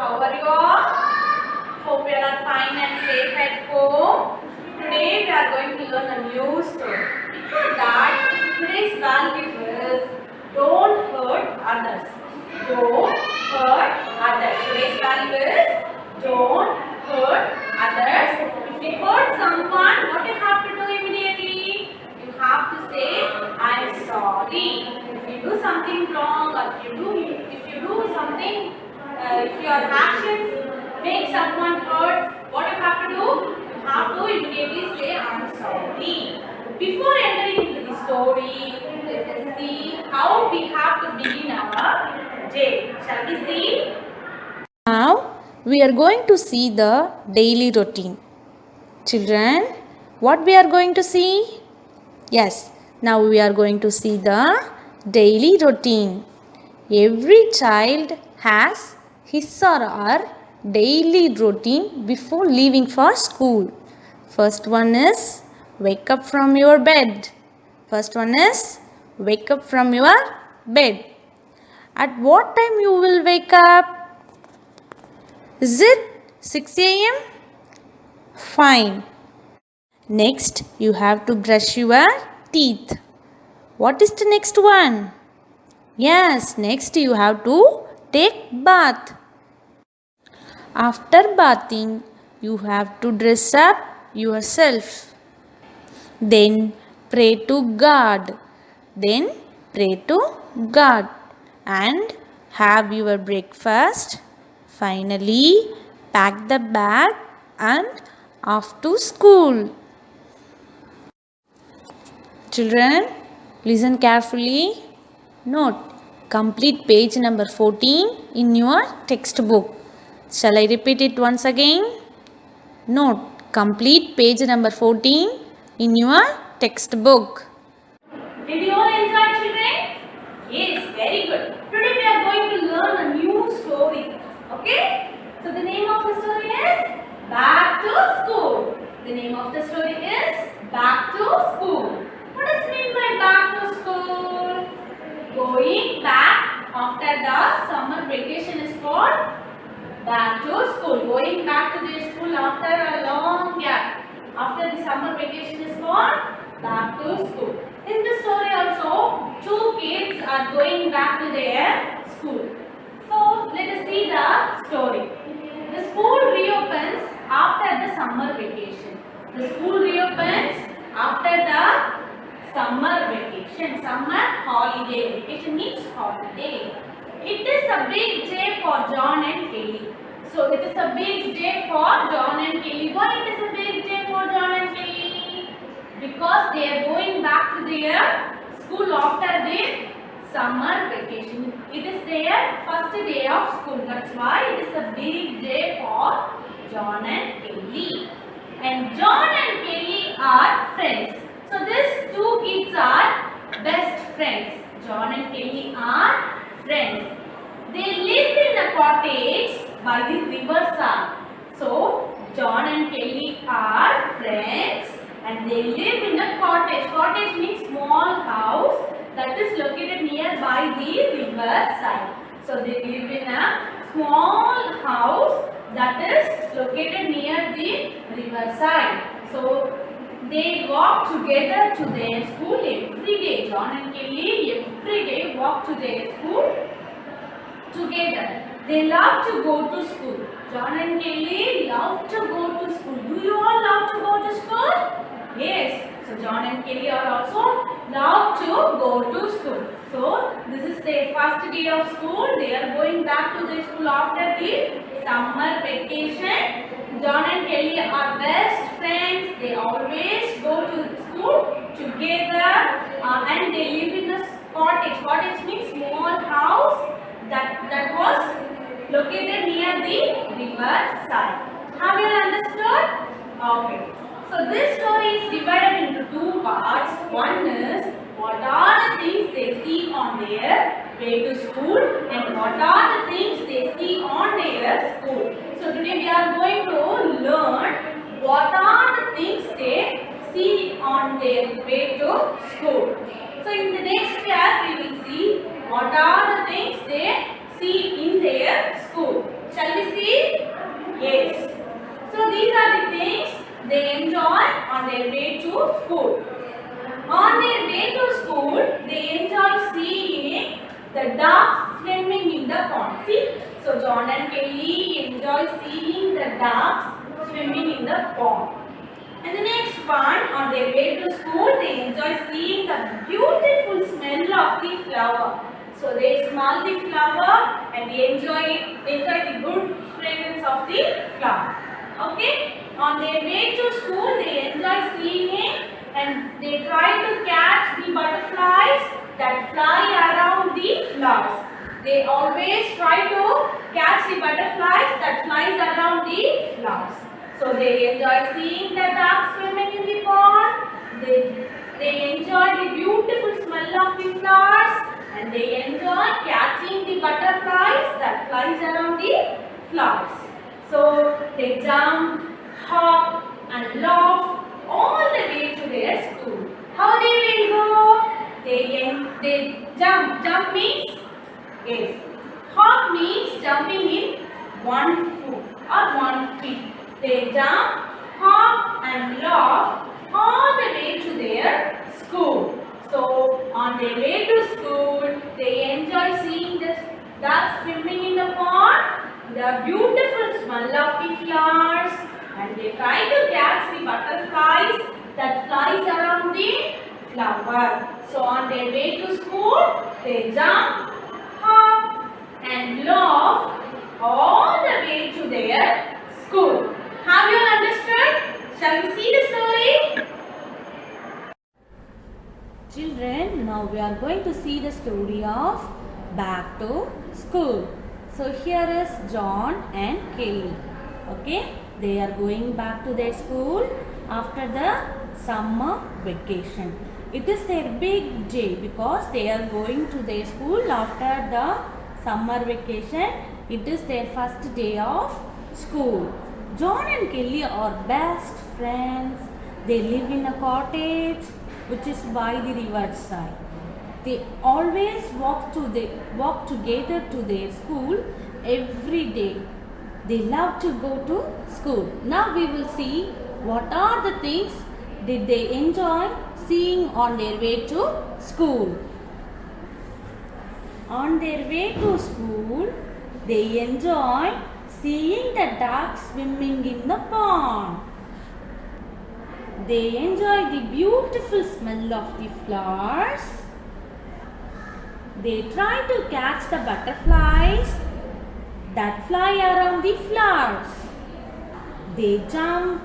How are you all? Hope you are fine and safe at home. Today we are going to learn a new story. Before that, today's value is don't hurt others. Don't hurt others. Today's value is don't hurt others. If you hurt someone, what you have to do immediately? You have to say, I am sorry. If you do something wrong or if you do something, if your actions make someone hurt, what you have to do? You have to immediately say, I am sorry. Before entering into the story, let us see how we have to begin our day. Shall we see? Now we are going to see the daily routine. Children, what we are going to see? Yes, now we are going to see the daily routine. Every child has his or her daily routine before leaving for school. First one is wake up from your bed. First one is wake up from your bed. At what time you will wake up? Is it 6 a.m.? Fine. Next, you have to brush your teeth. What is the next one? Yes, next you have to take bath. After bathing, you have to dress up yourself. Then pray to God. Then pray to God and have your breakfast. Finally, pack the bag and off to school. Children, listen carefully. Note, complete page number 14 in your textbook. Shall I repeat it once again? Note, complete page number 14 in your textbook. Did you all enjoy, children? Yes, very good. Today we are going to learn a new story. Okay? So the name of the story is Back to School. The name of the story is Back to School. What does it mean by back to school? Going back after the summer vacation is called back to school. Going back to the school after a long gap. After the summer vacation is called back to school. In the story also, two kids are going back to their school. So let us see the story. The school reopens after the summer vacation. The school reopens after the summer vacation. Summer holiday. Vacation means holiday. It is a big day for John and Kelly. So it is a big day for John and Kelly. Why it is a big day for John and Kelly? Because they are going back to their school after the summer vacation. It is their first day of school. That's why it is a big day for John and Kelly. And John and Kelly are friends. So these two kids are best friends. John and Kelly are friends. They live in a cottage by the riverside. So John and Kelly are friends and they live in a cottage. Cottage means small house that is located nearby the riverside. So they live in a small house that is located near the riverside. So they walk together to their school every day. John and Kelly every day walk to their school together. They love to go to school. John and Kelly love to go to school. Do you all love to go to school? Yes. So John and Kelly are also love to go to school. So this is their first day of school. They are going back to their school after the summer vacation. John and Kelly are best friends. They always go to school together and they live in a cottage. Cottage means small house that was located near the river side. Have you understood? Okay. So this story is divided into two parts. One is what are the things they see on their way to school and what are the things they see on their school. So today we are going to learn what are the things they see on their way to school. So in the next class we will see what are the things they see in their school. Shall we see? So John and Kelly enjoy seeing the ducks swimming in the pond. And the next one, on their way to school, they enjoy seeing the beautiful smell of the flower. So they smell the flower and they enjoy the good fragrance of the flower. Okay? On their way to school, they enjoy seeing it and they try to catch the butterflies that fly around the flowers. They always try to catch the butterflies that flies around the flowers. So they enjoy seeing the ducks swimming in the pond. They enjoy the beautiful smell of the flowers and they enjoy catching the butterflies that flies around the flowers. So they jump, hop and laugh all the way to their school. How they will go? They jump. Jump means yes. Hop means jumping in one foot or 1 feet. They jump, hop and laugh all the way to their school. So on their way to school, they enjoy seeing the ducks swimming in the pond, the beautiful smell of the flowers, and they try to catch the butterflies that flies around the flower. So on their way to school, they jump, hop and laugh all the way to their school. Have you all understood? Shall we see the story? Children, now we are going to see the story of Back to School. So here is John and Kelly. Okay, they are going back to their school after the summer vacation. It is their big day because they are going to their school after the summer vacation. It is their first day of school. John and Kelly are best friends. They live in a cottage which is by the riverside. They always walk together to their school every day. They love to go to school. Now we will see what are the things did they enjoy seeing on their way to school. On their way to school, they enjoy seeing the ducks swimming in the pond. They enjoy the beautiful smell of the flowers. They try to catch the butterflies that fly around the flowers. They jump,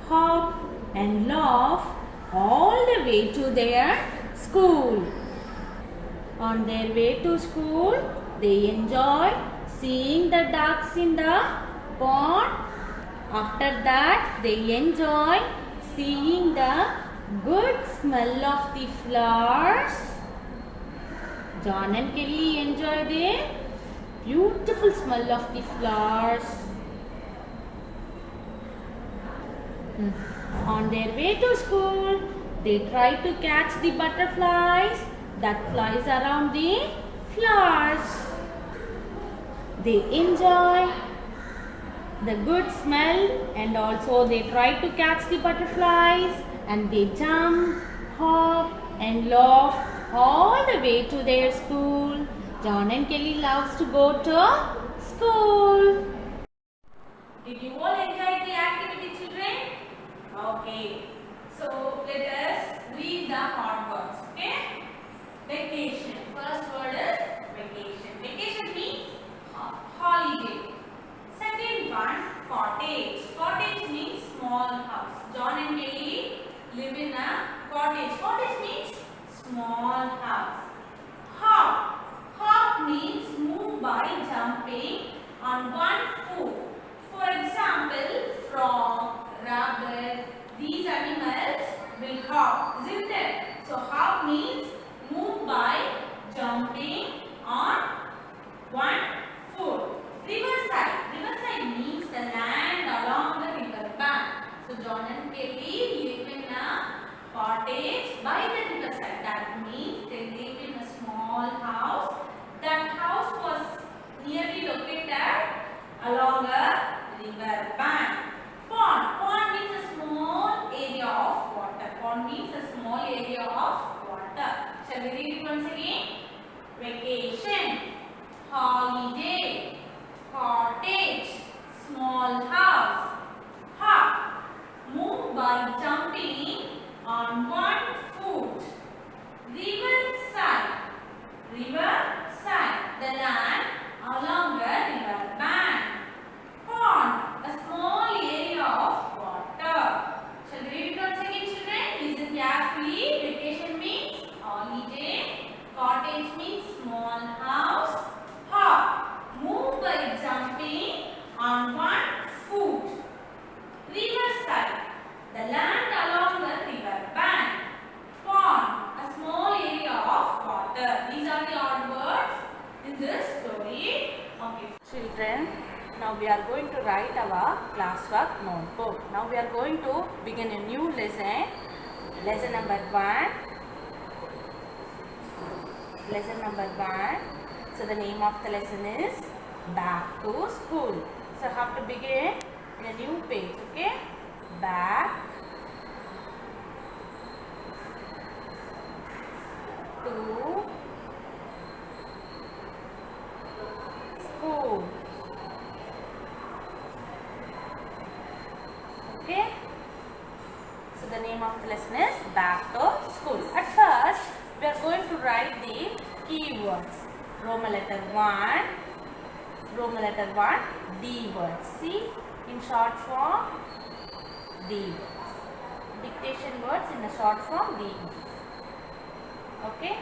hop and laugh all the way to their school. On their way to school, they enjoy seeing the ducks in the pond. After that, they enjoy seeing the good smell of the flowers. John and Kelly enjoy the beautiful smell of the flowers. On their way to school, they try to catch the butterflies that flies around the flowers. They enjoy the good smell and also they try to catch the butterflies and they jump, hop and laugh all the way to their school. John and Kelly loves to go to school. Did you all enjoy the activity, children? Okay. So let us read the hard words. Okay. Vacation. First word is vacation. Vacation means holiday. Second one, cottage. Cottage means small house. John and Kelly live in a cottage. Cottage means small house. Hop. Hop means move by jumping on one foot. For example, frog, rabbit, these animals will hop, isn't it? So hop means move by jumping on one foot. Riverside. Riverside means the land along the river bank. So John and Kelly live in a cottage by the riverside. That means they live in a small house. That house was nearly located along a river bank. Pond. Pond means a small area of water. Pond means a small area of water. Shall we read it once again? Vacation, holiday. children, now we are going to write our classwork notebook. Now we are going to begin a new lesson. Lesson number 1. Lesson number 1. So the name of the lesson is Back to School. So I have to begin in a new page, okay? Back to school. Okay? So the name of the lesson is Back to School. At first, we are going to write the keywords. Roman letter 1, D words. See, in short form, D words. Dictation words in the short form, D words. Okay?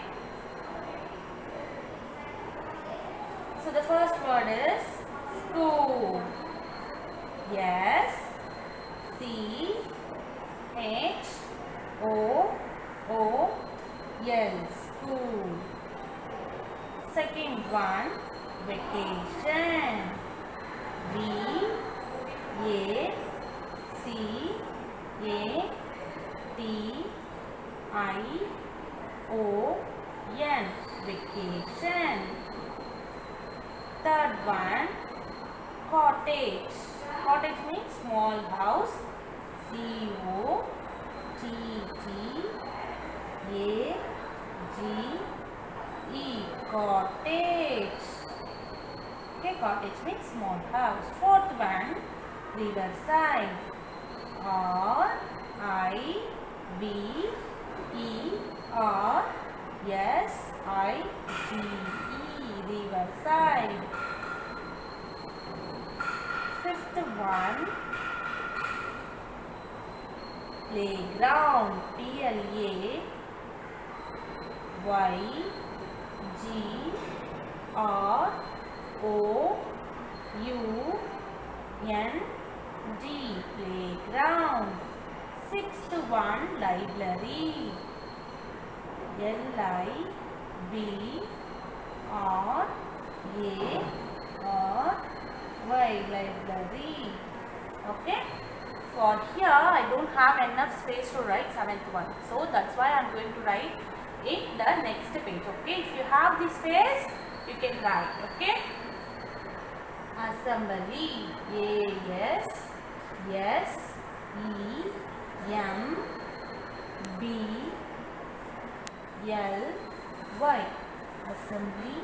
So the first word is school. Yes. C-H-O-O-L. School. Second one, vacation. V-A-C-A-T-I-O-N. Vacation. Third one, cottage. Cottage means small house. C-O-T-T-A-G-E. Cottage. Okay, cottage means small house. Fourth one, riverside. R-I-V-E-R-S-I-D-E. Riverside. Fifth one, playground. P-L-A-Y-G-R-O-U-N-D. Playground. Sixth one, library. L-I-B-R-A-R-Y. Library. Okay? For here, I don't have enough space to write seventh one. So that's why I'm going to write in the next page. Okay? If you have the space, you can write. Okay? Assembly. A-S-S-E-M-B-L-Y. Assembly.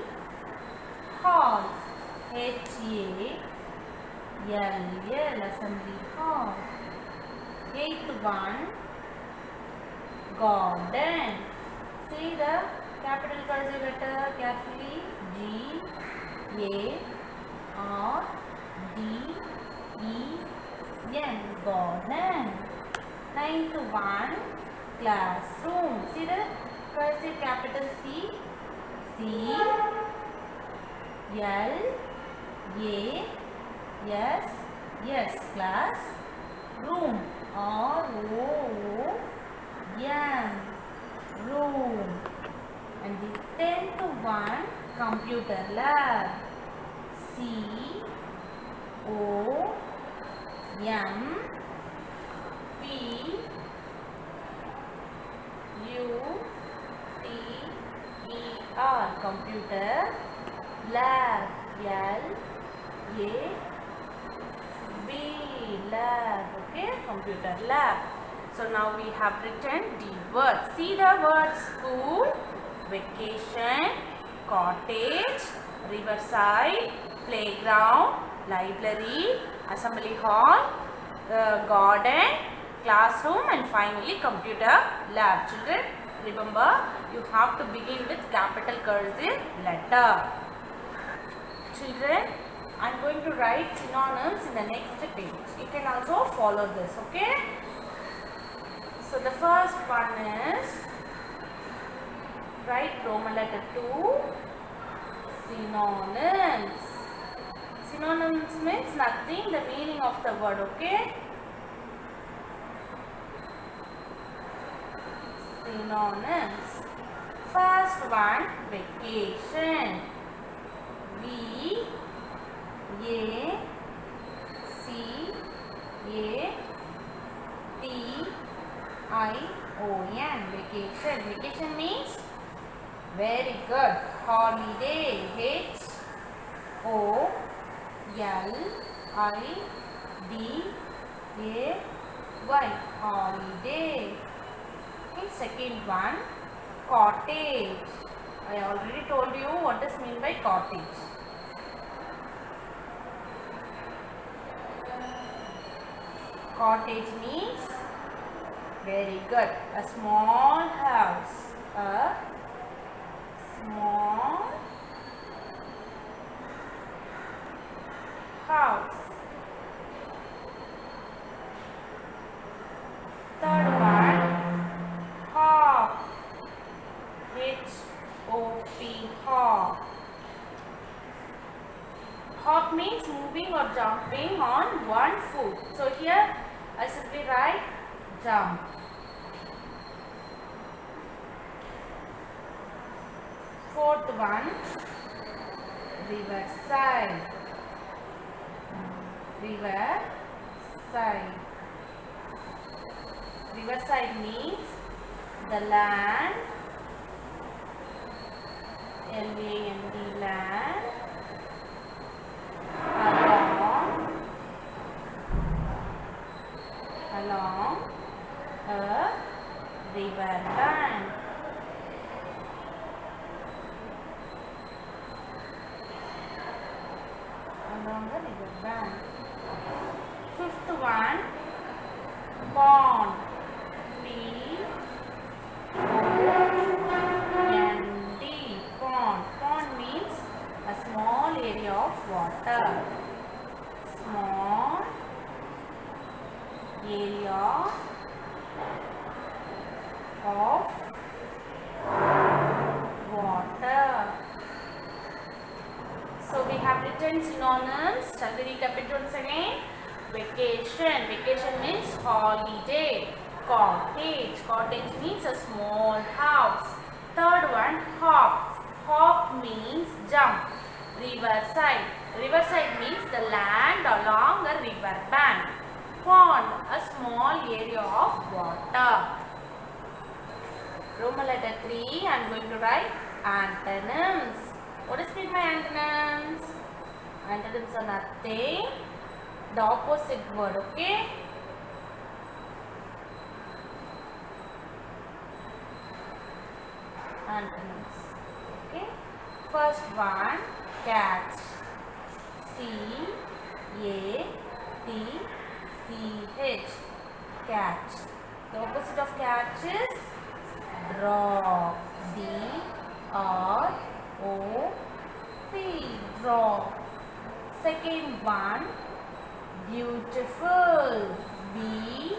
Hall. H-A-L-L. Assembly hall. Eighth one, garden. See the capital cursive letter carefully. G-A-R-D-E-N. Garden. Ninth one, classroom. See the cursive capital C. C-L-A-S-S. Class. Room. R-O-O-M. Room. And the 10th one, computer lab. C-O-M-P-U-T-E-R. Computer lab. L-A-B. Lab. Okay, computer lab. So now we have written the words. See the words: school, vacation, cottage, riverside, playground, library, assembly hall, garden, classroom, and finally computer lab. Children, remember you have to begin with capital cursive letter. Children, I am going to write synonyms in the next page. You can also follow this, okay? So the first one is, write Roman letter 2, synonyms. Synonyms means nothing, the meaning of the word, okay? Synonyms. First one, vacation. V-A Very good. Holiday. H-O-L-I-D-A-Y. Holiday. Okay, second one. Cottage. I already told you what is meant by cottage. Cottage means, very good, a small house. A small house. Third one, hop. H-O-P, hop. Hop means moving or jumping on one foot. So here I simply write jump. Fourth one, riverside. Riverside. Riverside means the land, L-A-N-D, land, along a river bank. Along the river bank. Fifth one, pond. P-O-N-D, pond. Pond means a small area of water. Small area of water. So we have written synonyms. Shall we recapitulate once again? Vacation. Vacation means holiday. Cottage. Cottage means a small house. Third one, hop. Hop means jump. Riverside. Riverside means the land along a river bank. Pond, a small area of water. Roman letter 3, I am going to write antonyms. What is meant by antonyms? Antonyms are nothing. The opposite word, okay? Antonyms. Okay. First one, catch. C-A-T-C-H. Catch. The opposite of catch is draw. D-R-O-P. Draw. Second one, beautiful. B-E-A-U-T-I-F-U-L.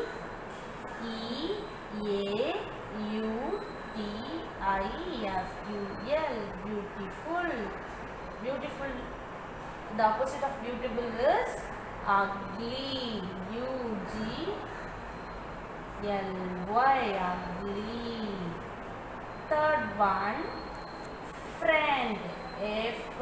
Beautiful. Beautiful. The opposite of beautiful is ugly. U-G-L-Y. Ugly. Third one, friend. F-R-I-E-N-D.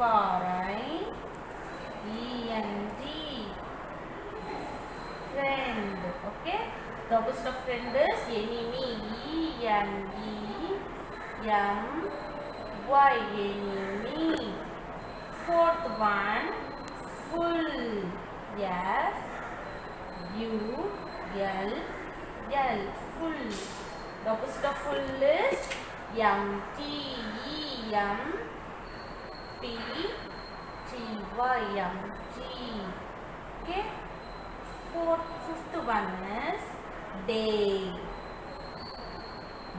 Friend. Okay. The opposite of friend is enemy. E-N-E-M-Y. Enemy. Fourth one, full. F-U-L-L. Full. The opposite of full is empty. E-M-P-T-Y. Empty. Okay. Fifth one is day.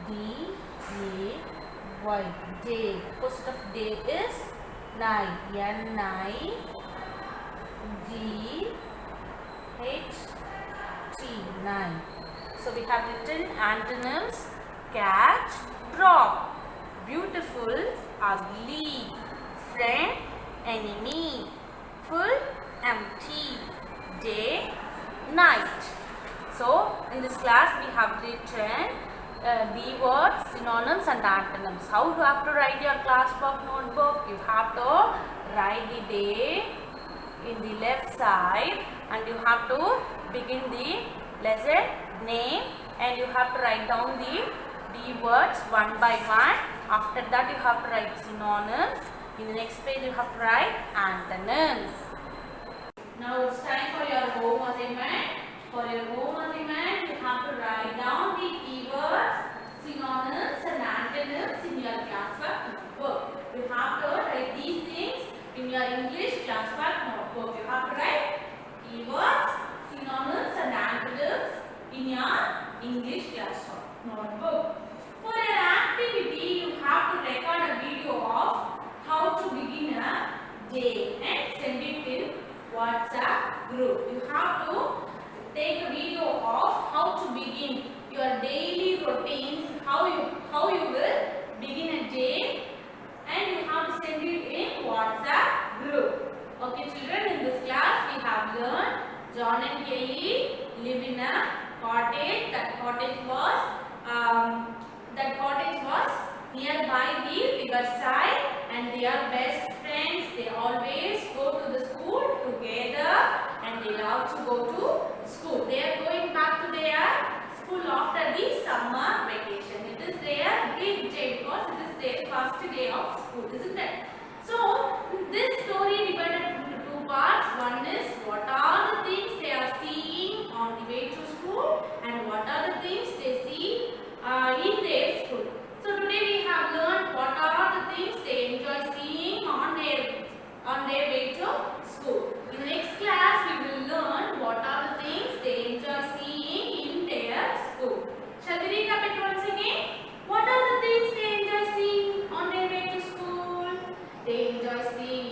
D-A-Y. Day. Opposite of day is night. N-I-G-H-T. Night. So we have written antonyms: catch, drop, beautiful, ugly, friend, enemy, full, empty, day, night. So in this class we have written the words, synonyms and antonyms. How you have to write your class work notebook? You have to write the day in the left side and you have to begin the lesson name and you have to write down the D words one by one. After that you have to write synonyms. In the next page you have to write antonyms. Now it's time for your home assignment. For your home assignment, you have to write down the keywords, synonyms and antonyms in your classwork notebook. You have to write these things in your English classwork notebook. You have to write keywords, synonyms and antonyms in your English classwork notebook. For your activity, you have to record a video of how to begin a day and send it in WhatsApp group. You have to take a video of how to begin your daily routines, how you will begin a day, and you have to send it in WhatsApp group. Okay children, in this class we have learned John and Kelly live in a cottage. That cottage was nearby the riverside, and they are best friends. They always go to the school together and they love to go to school. They are going back to their school after the summer vacation. It is their big day because it is their first day of school, isn't it? So this story divided into two parts. One is what are the things they are seeing on the way to school, and what are the things they see in their school. So today we have learned what are the things they enjoy seeing on their way to school. In the next class we will learn what are the things they enjoy seeing in their school. Shall we read it once again? What are the things they enjoy seeing on their way to school? They enjoy seeing